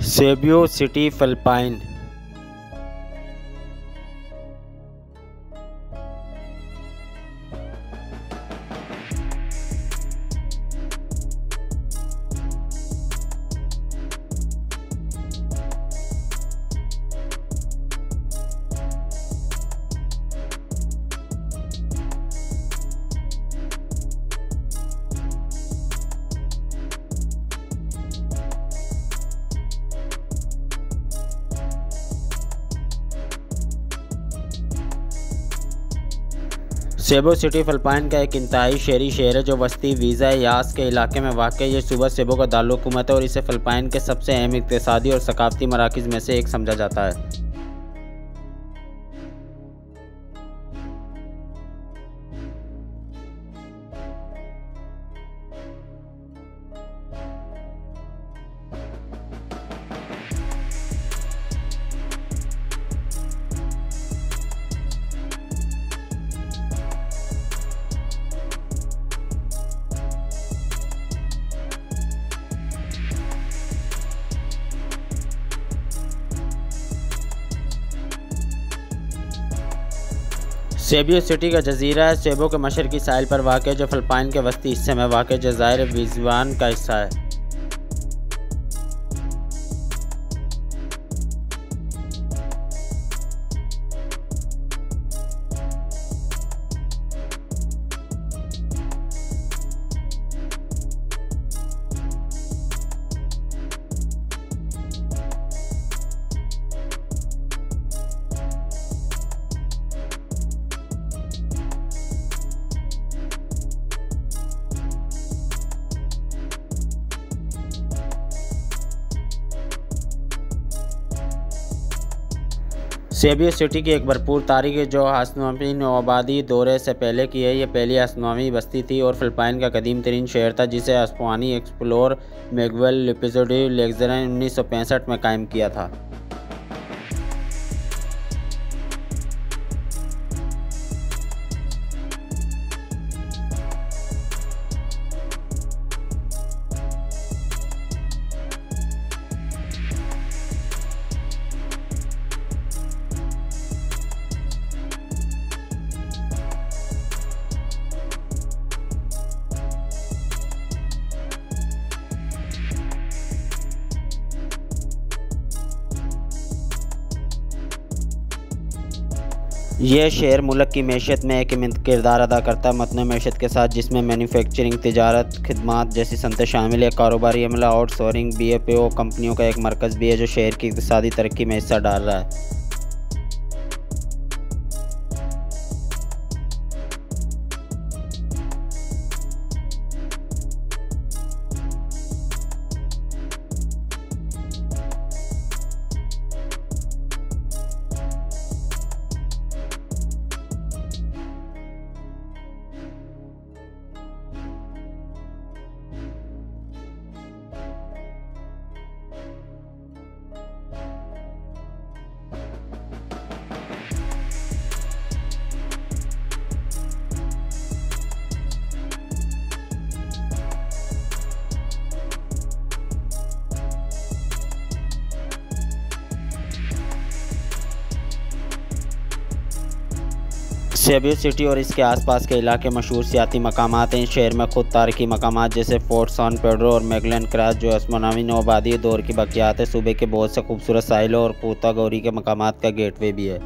सेबियो city Philippine. सेबो city Philippine का एक इंतहाई शहरी शहर है जो वस्ती वीज़ा यास के इलाके में वाक़ है। ये सूबा सेबो का दारुल-हुकूमत है और इसे फिलिपाइन के सबसे अहम इक़्तिसादी और सकाफ़ती मराकज़ में से एक समझा जाता है। सेबियो सिटी का जजीरा है सेबो के मशरकी साहिल पर वाक़ है जो फिलिपाइन के वस्ती हिस्से में वाक़ जज़ायर विज़वान का हिस्सा है। सेबियो सिटी की एक भरपूर तारीख है जो हसनवी नौआबादी दौरे से पहले की है। यह पहली हसनवी बस्ती थी और फिलिपाइन का कदीम तरीन शहर था जिसे स्पेनी एक्सप्लोरर मिगुएल लिओपोल्डो लेग्ज़रा ने 1965 में कायम किया था। यह शहर मुल्क की मैशत में एक अहम किरदार अदा करता है मतनू मैशत के साथ, जिसमें मैन्युफैक्चरिंग, तिजारत, खिदमात जैसी सनतें शामिल है। कारोबारी अमला, आउटसोर्सिंग, BPO कंपनियों का एक मरकज़ भी है जो शहर की इक़्तिसादी तरक्की में हिस्सा डाल रहा है। सेबियो सिटी और इसके आसपास के इलाके मशहूर सियाती मकामात हैं। इस शहर में खुद तारीखी मकामात जैसे फोर्ट सान पेड्रो और मैगलन क्रॉस जो हसनवी नौआबादी दौर की बाक़ियात है। सूबे के बहुत से खूबसूरत साहिलों और पूर्तागोरी के मकामात का गेटवे भी है।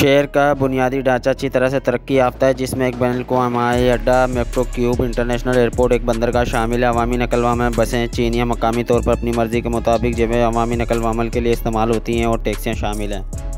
शहर का बुनियादी ढांचा अच्छी तरह से तरक्की याफ्ता है, जिसमें एक बैनुल-अक़वामी अड्डा, मेट्रो क्यूब, इंटरनेशनल एयरपोर्ट, एक बंदरगाह शामिल है। अवामी नकल व अमल बसें चीनियाँ मकामी तौर पर अपनी मर्ज़ी के मुताबिक जगह अवामी नकल व अमल के लिए इस्तेमाल होती हैं और टैक्सियाँ शामिल हैं।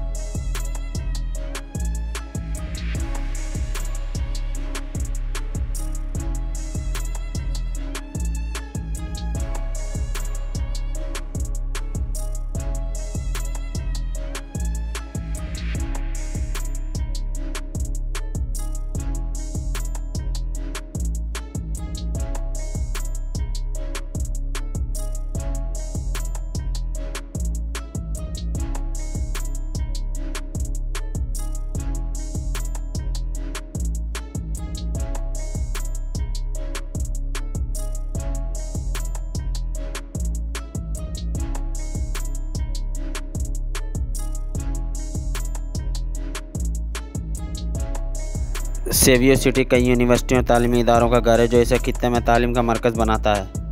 सेवियो सिटी कई यूनिवर्सिटियों और तालीमी इदारों का घर है, जो इसे खित्ते में तालीम का मरकज़ बनाता है।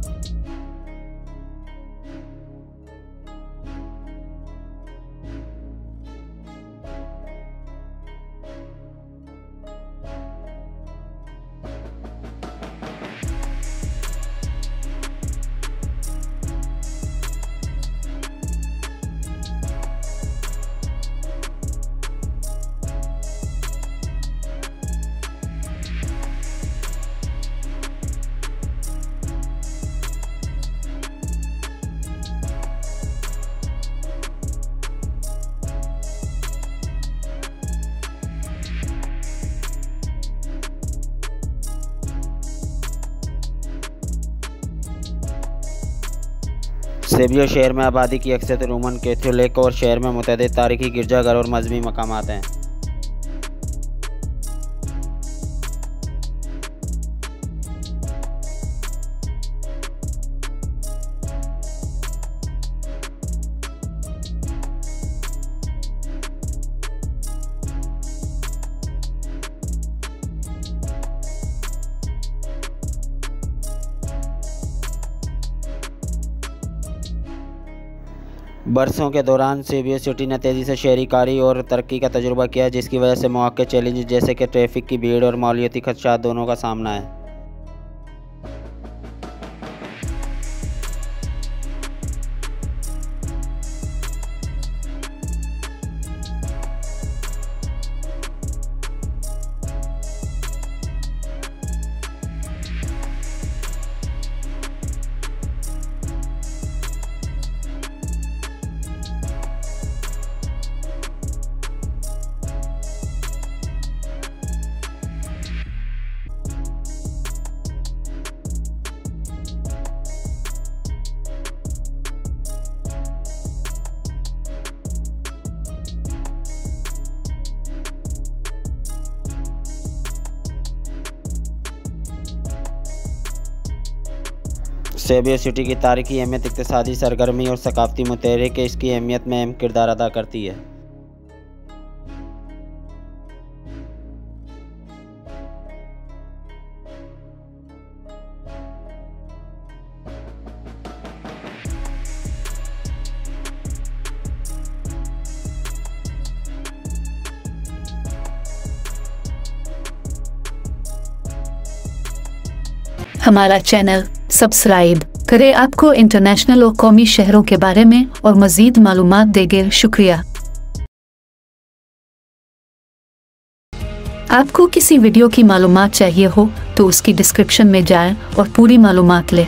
सेवियो शहर में आबादी की अक्सरियत रोमन कैथोलिक और शहर में मुतअद्दिद तारीखी गिरजाघर और मजहबी मकामात हैं। बरसों के दौरान सेवियो सिटी ने तेज़ी से शहरी कारी और तरक्की का तजुर्बा किया है, जिसकी वजह से मौके चैलेंज जैसे कि ट्रैफिक की भीड़ और मालियाती खदशात दोनों का सामना है। सेवियो सिटी की तारीखी अहमियत इक़्तिसादी सरगर्मी और सकाफ़ती मुतहरिक इसकी अहमियत में अहम किरदार अदा करती है। हमारा चैनल सब्सक्राइब करें। आपको इंटरनेशनल और कौमी शहरों के बारे में और मज़ीद मालूमात देंगे। शुक्रिया। आपको किसी वीडियो की मालूमात चाहिए हो तो उसकी डिस्क्रिप्शन में जाएं और पूरी मालूमात लें।